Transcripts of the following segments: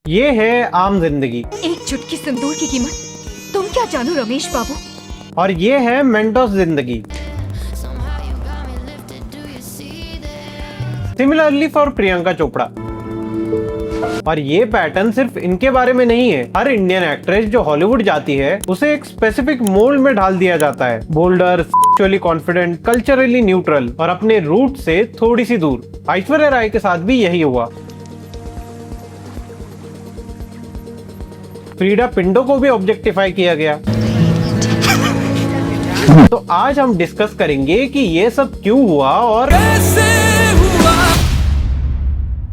ये है आम जिंदगी। एक चुटकी सिंदूर की कीमत तुम क्या जानो रमेश बाबू। और ये है मेंटोस जिंदगी। Similarly for Priyanka Chopra. और ये पैटर्न सिर्फ इनके बारे में नहीं है। हर इंडियन एक्ट्रेस जो हॉलीवुड जाती है उसे एक स्पेसिफिक मोल्ड में ढाल दिया जाता है। Boulder, sexually confident, culturally neutral और अपने रूट से थोड़ी सी दूर। ऐश्वर्या राय के साथ भी यही हुआ। फ्रीडा पिंडो को भी ऑब्जेक्टिफाई किया गया। तो आज हम डिस्कस करेंगे कि ये सब क्यों हुआ और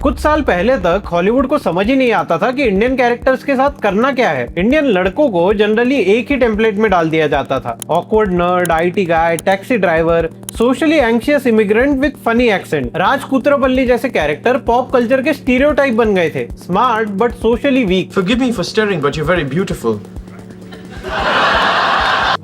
कुछ साल पहले तक हॉलीवुड को समझ ही नहीं आता था कि इंडियन कैरेक्टर्स के साथ करना क्या है। इंडियन लड़कों को जनरली एक ही टेम्पलेट में डाल दिया जाता था। Awkward nerd, IT guy, taxi driver, socially anxious immigrant with funny accent. Raj Koothrappali जैसे कैरेक्टर पॉप कल्चर के स्टीरियोटाइप बन गए थे। Smart but socially weak. Forgive me for staring, but you're very beautiful.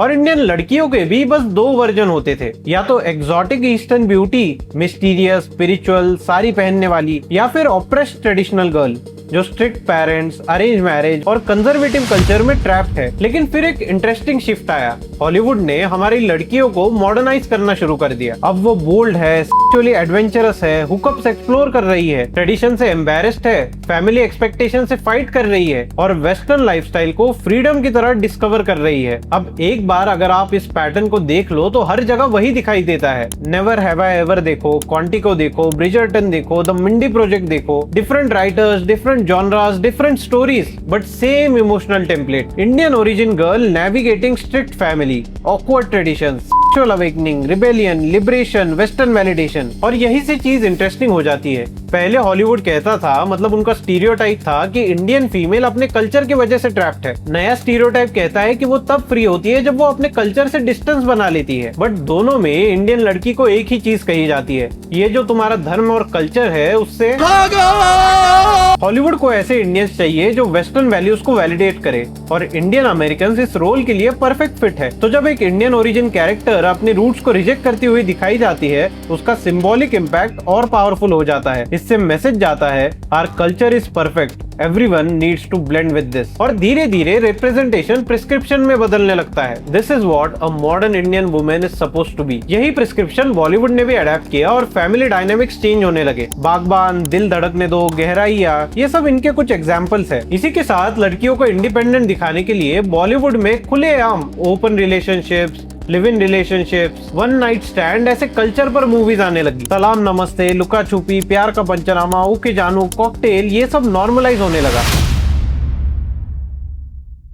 और इंडियन लड़कियों के भी बस दो वर्जन होते थे, या तो exotic eastern beauty, mysterious, spiritual, sari पहनने वाली, या फिर ऑप्रेस्ड ट्रेडिशनल गर्ल जो स्ट्रिक्ट पेरेंट्स, अरेंज मैरिज और कंजर्वेटिव कल्चर में ट्रैप्ड है। लेकिन फिर एक इंटरेस्टिंग शिफ्ट आया। हॉलीवुड ने हमारी लड़कियों को मॉडर्नाइज करना शुरू कर दिया। अब वो बोल्ड है, सेक्सुअली एडवेंचरस है, हुकअप्स एक्सप्लोर कर रही है, ट्रेडिशन से एम्बैरेस्ड है, फैमिली एक्सपेक्टेशन से फाइट कर रही है और वेस्टर्न लाइफस्टाइल को फ्रीडम की तरह डिस्कवर कर रही है। अब एक बार अगर आप इस पैटर्न को देख लो तो हर जगह वही दिखाई देता है। नेवर हैव आई एवर देखो, क्वांटिको देखो, ब्रिजर्टन देखो, द मिंडी प्रोजेक्ट देखो। Different writers, different genres, different stories, but same emotional template. Indian origin girl navigating strict family, awkward traditions, sexual awakening, rebellion, liberation, western validation। और यही से चीज interesting हो जाती है। पहले हॉलीवुड कहता था, मतलब उनका स्टीरियोटाइप था कि इंडियन फीमेल अपने कल्चर की वजह से ट्रैप्ड है। नया स्टीरियोटाइप कहता है कि वो तब फ्री होती है जब वो अपने कल्चर से डिस्टेंस बना लेती है। बट दोनों में इंडियन लड़की को एक ही चीज कही जाती है, ये जो तुम्हारा धर्म और कल्चर है उससे हॉलीवुड को ऐसे इंडियंस चाहिए जो वेस्टर्न वैल्यूज को वैलिडेट करे, और इंडियन अमेरिकन इस रोल के लिए परफेक्ट फिट है। तो जब एक इंडियन ओरिजिन कैरेक्टर अपने रूट्स को रिजेक्ट करती हुई दिखाई जाती है, उसका सिंबॉलिक इम्पैक्ट और पावरफुल हो जाता है। इससे मैसेज जाता है, our culture is perfect, everyone needs to blend with this. और धीरे धीरे रिप्रेजेंटेशन प्रिस्क्रिप्शन में बदलने लगता है। This is what a modern Indian women is supposed to be. यही प्रिस्क्रिप्शन बॉलीवुड ने भी अडेप्ट किया और फैमिली डायनामिक्स चेंज होने लगे। बागबान, दिल धड़कने दो, गहराइयां, ये सब इनके कुछ एग्जाम्पल्स है। इसी के साथ लड़कियों को इंडिपेंडेंट दिखाने के लिए बॉलीवुड में खुलेआम open relationships, live in relationships, one night stand ऐसे कल्चर पर मूवीज आने लगी। सलाम नमस्ते, लुका छुपी, प्यार का पंचनामा, ओके जानू, कॉकटेल, ये सब नॉर्मलाइज होने लगा।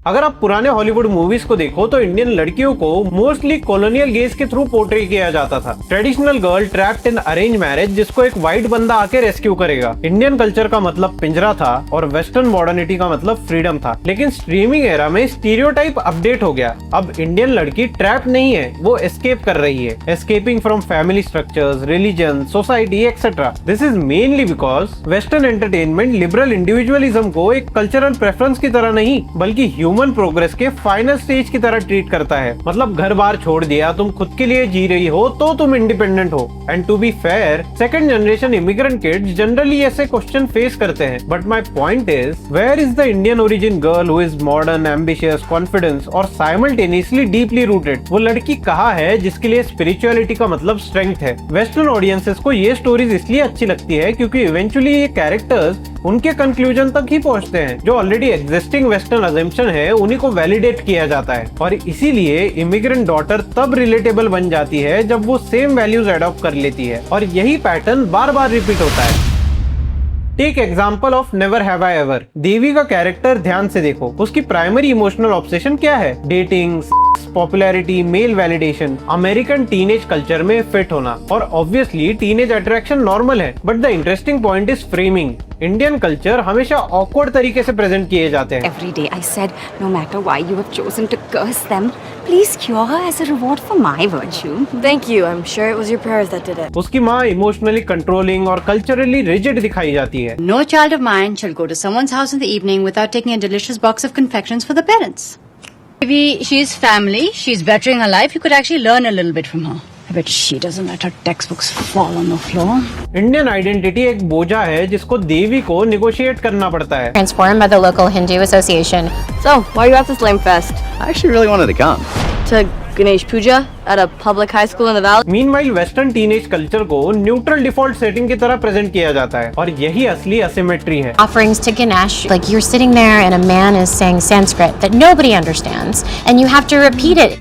अगर आप पुराने हॉलीवुड मूवीज को देखो तो इंडियन लड़कियों को मोस्टली कॉलोनियल गेज के थ्रू पोर्ट्रे किया जाता था। Traditional girl trapped in arrange marriage जिसको एक व्हाइट बंदा आके रेस्क्यू करेगा। इंडियन कल्चर का मतलब पिंजरा था और वेस्टर्न मॉडर्निटी का मतलब फ्रीडम था। लेकिन स्ट्रीमिंग एरा में स्टीरियोटाइप अपडेट हो गया। अब इंडियन लड़की ट्रैप नहीं है, वो एस्केप कर रही है। Escaping from family structures, religion, society etcetera. This is mainly because western entertainment liberal individualism को एक कल्चरल प्रेफरेंस की तरह नहीं बल्कि ह्यूमन प्रोग्रेस के फाइनल स्टेज की तरह ट्रीट करता है। मतलब घर बार छोड़ दिया, तुम खुद के लिए जी रही हो तो तुम इंडिपेंडेंट हो। And to be fair, second generation immigrant kids generally ऐसे क्वेश्चन फेस करते हैं। But my point is, where is the Indian origin girl who is modern, ambitious, confidence और साइमल्टेनियसली डीपली रूटेड? वो लड़की कहाँ है जिसके लिए स्पिरिचुअलिटी का मतलब स्ट्रेंथ है? वेस्टर्न ऑडियंसेस को ये स्टोरीज इसलिए अच्छी लगती है क्योंकि इवेंचुअली ये कैरेक्टर्स उनके कंक्लूजन तक ही पहुंचते हैं। जो ऑलरेडी एग्जिस्टिंग वेस्टर्न अजम्पशन है उन्हीं को वैलिडेट किया जाता है, और इसीलिए इमिग्रेंट डॉटर तब रिलेटेबल बन जाती है जब वो सेम वैल्यूज अडॉप्ट कर लेती है। और यही पैटर्न बार बार रिपीट होता है। Take example of never have I ever. Devi का कैरेक्टर ध्यान से देखो, उसकी प्राइमरी इमोशनल ऑब्सेशन क्या है? Dating, popularity, male validation, American teenage culture में फिट होना। और ऑब्वियसली टीनेज अट्रैक्शन नॉर्मल है, but the interesting point is framing. Indian culture हमेशा ऑकवर्ड तरीके से प्रेजेंट किए जाते हैं। Every day I said, no matter why you have chosen to curse them, please cure her as a reward for my virtue. Thank you. I'm sure it was your prayers that did it. उसकी माँ emotionally controlling और culturally rigid दिखाई जाती है। No child of mine shall go to someone's house in the evening without taking a delicious box of confections for the parents. Maybe she's family, she's bettering her life, you could actually learn a little bit from her. I bet she doesn't let her textbooks fall on the floor. Indian identity एक बोझा है जिसको देवी को negotiate करना पड़ता है। Transformed by the local Hindu association. So, why are you at this lame fest? I actually really wanted to come. To Ganesh Puja at a public high school in the valley? Meanwhile western teenage culture को neutral default setting की तरह present किया जाता है और यही असली asymmetry है। Offerings to Ganesh, like you're sitting there and a man is saying Sanskrit that nobody understands, and you have to repeat it.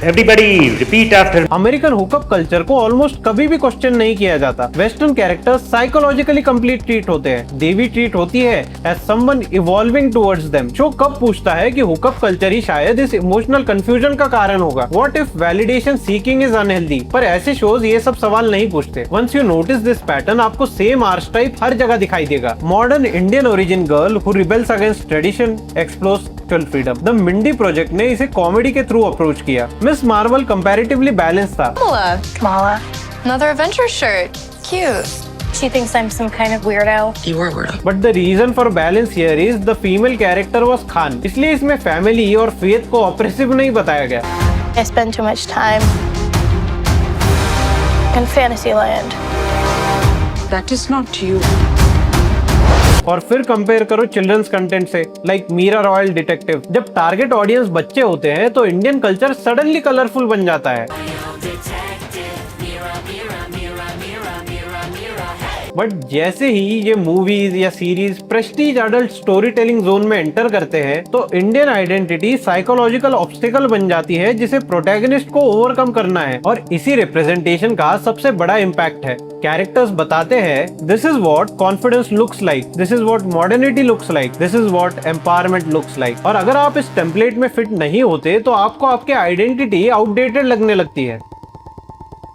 Everybody repeat after. American hookup culture को ऑलमोस्ट कभी भी क्वेश्चन नहीं किया जाता। Western characters psychologically complete treat होते हैं। Devi treat होती है as someone evolving towards them. Show कब पूछता है कि हुकअप कल्चर ही शायद इस इमोशनल कंफ्यूजन का कारण होगा। What if validation seeking is unhealthy? पर ऐसे शोज ये सब सवाल नहीं पूछते। Once you notice this pattern, आपको सेम आर्च टाइप हर जगह दिखाई देगा। Modern Indian origin girl who rebels against tradition explores sexual freedom. The Mindy project ने इसे कॉमेडी के थ्रू अप्रोच किया। मिस मार्वल कंपैरेटिवली बैलेंस था। Kamala, another Avengers shirt. Cute. She thinks I'm some kind of weirdo. You are weirdo. But the reason for balance here is the female character was Khan. इसलिए इसमें family और faith को oppressive नहीं बताया गया। I spend too much time in Fantasyland. That is not you. और फिर compare करो चिल्ड्रंस कंटेंट से, लाइक मीरा रॉयल डिटेक्टिव। जब टारगेट ऑडियंस बच्चे होते हैं तो इंडियन कल्चर सडनली कलरफुल बन जाता है। बट जैसे ही ये मूवीज या series Prestige adult story telling zone में एंटर करते हैं तो इंडियन आइडेंटिटी साइकोलॉजिकल ऑब्स्टिकल बन जाती है जिसे प्रोटैगनिस्ट को ओवरकम करना है। और इसी रिप्रेजेंटेशन का सबसे बड़ा इम्पैक्ट है। कैरेक्टर्स बताते हैं this is what confidence looks like, this is what modernity looks like, this is what empowerment looks like. और अगर आप इस टेम्पलेट में फिट नहीं होते तो आपको आपके आइडेंटिटी आउटडेटेड लगने लगती है।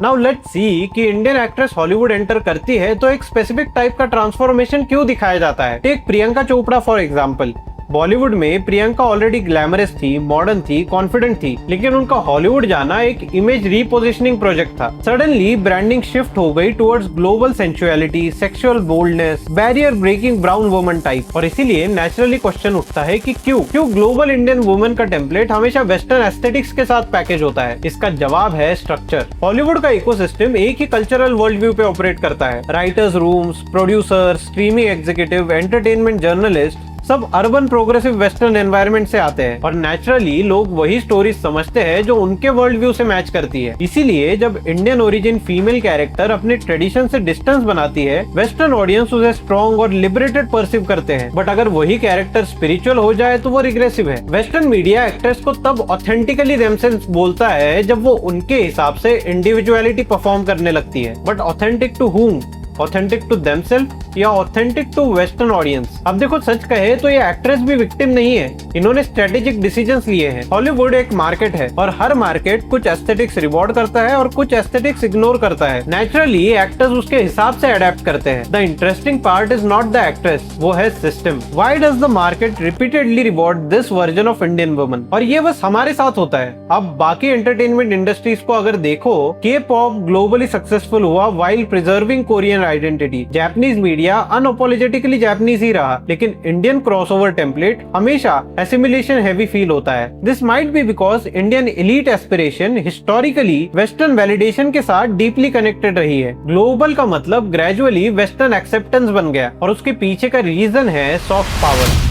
नाउ लेट्स सी कि इंडियन एक्ट्रेस हॉलीवुड एंटर करती है तो एक स्पेसिफिक टाइप का ट्रांसफॉर्मेशन क्यों दिखाया जाता है। Take Priyanka Chopra for example. Bollywood में प्रियंका ऑलरेडी ग्लैमरस थी, मॉडर्न थी, कॉन्फिडेंट थी, लेकिन उनका हॉलीवुड जाना एक इमेज रीपोजिशनिंग प्रोजेक्ट था। सडनली ब्रांडिंग शिफ्ट हो गई towards global sensuality, sexual boldness, barrier breaking brown woman type. और इसीलिए नेचुरली क्वेश्चन उठता है कि क्यों ग्लोबल इंडियन वुमन का टेम्पलेट हमेशा वेस्टर्न एस्थेटिक्स के साथ पैकेज होता है। इसका जवाब है स्ट्रक्चर। हॉलीवुड का इकोसिस्टम एक ही कल्चरल वर्ल्ड व्यू पे ऑपरेट करता है। Writers rooms, producer, streaming executive, entertainment journalist सब अर्बन प्रोग्रेसिव वेस्टर्न एनवायरनमेंट से आते हैं और नेचुरली लोग वही स्टोरीज समझते हैं जो उनके वर्ल्ड व्यू से मैच करती है। इसीलिए जब इंडियन ओरिजिन फीमेल कैरेक्टर अपने ट्रेडिशन से डिस्टेंस बनाती है, वेस्टर्न ऑडियंस उसे स्ट्रॉन्ग और लिबरेटेड परसीव करते हैं। बट अगर वही कैरेक्टर स्पिरिचुअल हो जाए तो वो रिग्रेसिव है। वेस्टर्न मीडिया एक्ट्रेस को तब ऑथेंटिकली देमसेल्व्स बोलता है जब वो उनके हिसाब से इंडिविजुअलिटी परफॉर्म करने लगती है। But authentic to whom? Authentic to themselves या ऑथेंटिक टू वेस्टर्न ऑडियंस? अब देखो, सच कहे तो ये एक्ट्रेस भी विक्टिम नहीं है। इन्होंने स्ट्रेटेजिक डिसीजंस लिए हैं। हॉलीवुड एक मार्केट है और हर मार्केट कुछ एस्थेटिक्स रिवॉर्ड करता है और कुछ एस्थेटिक्स इग्नोर करता है। नेचुरली एक्टर्स उसके हिसाब से अडेप्ट करते हैं। The interesting part is not the actress, वो है system. Why does the market repeatedly reward this version of Indian woman? और ये बस हमारे साथ होता है। अब बाकी एंटरटेनमेंट इंडस्ट्रीज को अगर देखो, के पॉप ग्लोबली सक्सेसफुल हुआ while preserving Korean identity. Japanese media unapologetically Japanese ही रहा, लेकिन इंडियन क्रॉसओवर टेम्पलेट हमेशा एसिमिलेशन हेवी फील होता है। This might be because Indian elite aspiration historically western validation के साथ डीपली कनेक्टेड रही है। ग्लोबल का मतलब ग्रेजुअली वेस्टर्न एक्सेप्टेंस बन गया और उसके पीछे का रीजन है सॉफ्ट पावर।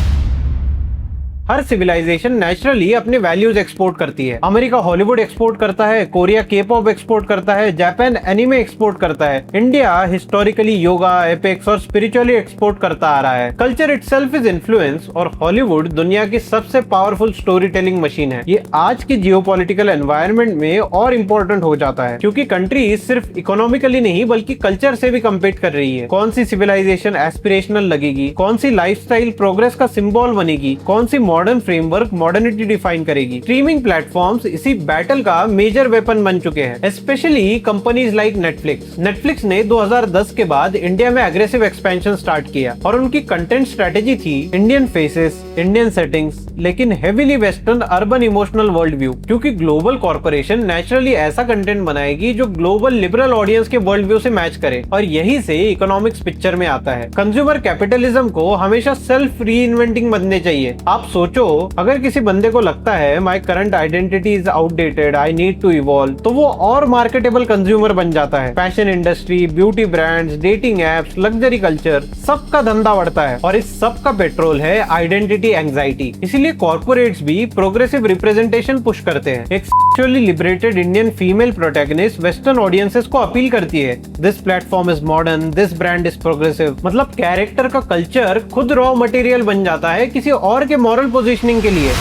हर सिविलाइजेशन नेचुरली अपने वैल्यूज एक्सपोर्ट करती है। अमेरिका हॉलीवुड एक्सपोर्ट करता है, कोरिया के पॉप एक्सपोर्ट करता है, जापान एनिमे एक्सपोर्ट करता है। इंडिया हिस्टोरिकली योगा, एपिक्स और स्पिरिचुअली एक्सपोर्ट करता आ रहा है। कल्चर इटसेल्फ इज इन्फ्लुएंस और हॉलीवुड दुनिया की सबसे पावरफुल स्टोरी टेलिंग मशीन है। ये आज की जियोपॉलिटिकल एनवायरनमेंट में और इम्पोर्टेंट हो जाता है क्योंकि कंट्री सिर्फ इकोनॉमिकली नहीं बल्कि कल्चर से भी कम्पीट कर रही है। कौन सी सिविलाइजेशन एस्पिरेशनल लगेगी, कौन सी लाइफस्टाइल प्रोग्रेस का सिंबल बनेगी, कौन सी मॉडर्न फ्रेमवर्क मॉडर्निटी डिफाइन करेगी। स्ट्रीमिंग प्लेटफॉर्म्स इसी बैटल का मेजर वेपन बन चुके हैं, specially companies like Netflix. Netflix ने 2010 के बाद इंडिया में एग्रेसिव एक्सपेंशन स्टार्ट किया और उनकी कंटेंट स्ट्रेटेजी थी इंडियन फेसेस, इंडियन सेटिंग्स, लेकिन heavily western urban emotional world view. क्योंकि ग्लोबल कॉर्पोरेशन नेचुरली ऐसा कंटेंट बनाएगी जो ग्लोबल लिबरल ऑडियंस के वर्ल्ड व्यू से मैच करे और यही से इकोनॉमिक्स पिक्चर में आता है। कंज्यूमर कैपिटलिज्म को हमेशा सेल्फ री इन्वेंटिंग बनने चाहिए। आप सोचो, अगर किसी बंदे को लगता है my current identity is outdated, I need to evolve, तो वो और मार्केटेबल कंज्यूमर बन जाता है। Fashion industry, beauty brands, dating apps, luxury culture, सबका धंधा बढ़ता है और इस सब का पेट्रोल है आइडेंटिटी एंग्जाइटी। इसीलिए कॉर्पोरेट्स भी प्रोग्रेसिव रिप्रेजेंटेशन पुश करते हैं। एक sexually liberated Indian female protagonist western audiences को अपील करती है, this platform is modern, this brand is progressive. मतलब कैरेक्टर का कल्चर खुद रॉ मटेरियल बन जाता है किसी और के मॉरल पोजीशनिंग के लिए।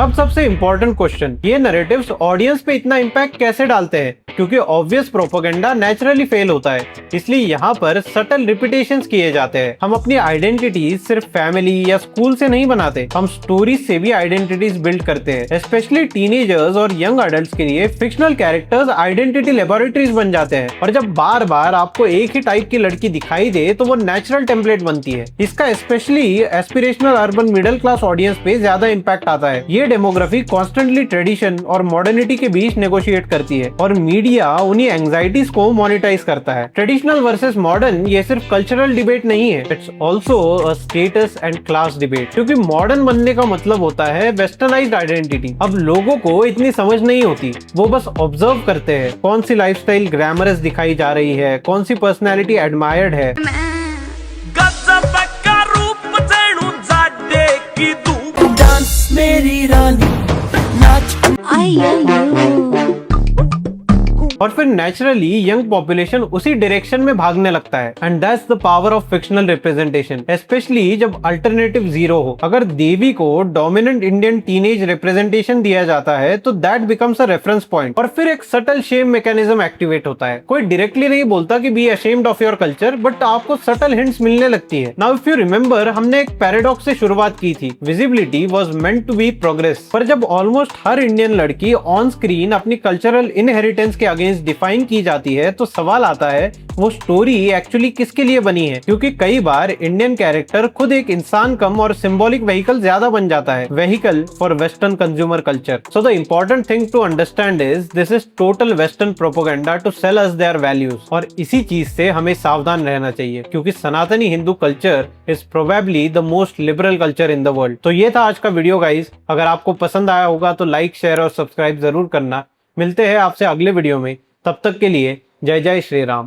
अब सबसे इंपॉर्टेंट क्वेश्चन, ये नैरेटिव्स ऑडियंस पे इतना इम्पैक्ट कैसे डालते हैं? क्योंकि ऑब्वियस प्रोपेगेंडा नेचुरली फेल होता है, इसलिए यहाँ पर सटल रिपीटेशंस किए जाते हैं। हम अपनी आइडेंटिटी सिर्फ फैमिली या स्कूल से नहीं बनाते, हम स्टोरीज से भी आइडेंटिटीज बिल्ड करते हैं। स्पेशली टीनेजर्स और यंग एडल्ट्स के लिए फिक्शनल कैरेक्टर्स आइडेंटिटी लेबोरेटरीज बन जाते हैं और जब बार बार आपको एक ही टाइप की लड़की दिखाई दे तो वो नेचुरल टेम्पलेट बनती है। इसका specially aspirational urban middle class audience पे ज्यादा इम्पैक्ट आता है। ये डेमोग्राफी कॉन्स्टेंटली ट्रेडिशन और मॉडर्निटी के बीच नेगोशिएट करती है और मीडिया उन्हीं एंग्जाइटीज को मोनेटाइज करता है। ट्रेडिशनल वर्सेस मॉडर्न ये सिर्फ कल्चरल डिबेट नहीं है, it's also a status and class debate. क्योंकि मॉडर्न बनने का मतलब होता है वेस्टर्नाइज्ड आइडेंटिटी। अब लोगों को इतनी समझ नहीं होती, वो बस ऑब्जर्व करते हैं कौन सी लाइफस्टाइल ग्लैमरस दिखाई जा रही है, कौन सी पर्सनैलिटी एडमायर्ड है। और फिर नेचुरली यंग पॉपुलेशन उसी डायरेक्शन में भागने लगता है। And that's the power of fictional representation, specially जब अल्टरनेटिव जीरो हो। अगर देवी को डोमिनेंट इंडियन टीनेज रिप्रेजेंटेशन दिया जाता है तो that becomes a reference point और फिर एक सटल शेम मैकेनिज्म एक्टिवेट होता है। कोई डायरेक्टली नहीं बोलता कि be ashamed of your culture, but आपको सटल हिंट्स मिलने लगती है। नाउ इफ यू रिमेंबर, हमने एक पैराडॉक्स से शुरुआत की थी, visibility was meant to be progress. पर जब ऑलमोस्ट हर इंडियन लड़की ऑन स्क्रीन अपनी कल्चरल इनहेरिटेंस के अगेंस्ट डिफाइन की जाती है तो सवाल आता है वो स्टोरी एक्चुअली किसके लिए बनी है? क्योंकि कई बार इंडियन कैरेक्टर खुद एक इंसान कम और सिंबॉलिक व्हीकल ज्यादा बन जाता है, vehicle for western consumer culture. So the important thing to understand is this is total western propaganda to sell us their values. और इसी चीज से हमें सावधान रहना चाहिए क्योंकि सनातनी Hindu culture is probably the most liberal culture in the world. तो ये था आज का वीडियो गाइस। अगर आपको पसंद आया होगा तो लाइक, शेयर और सब्सक्राइब जरूर करना। मिलते हैं आपसे अगले वीडियो में, तब तक के लिए जय जय श्री राम।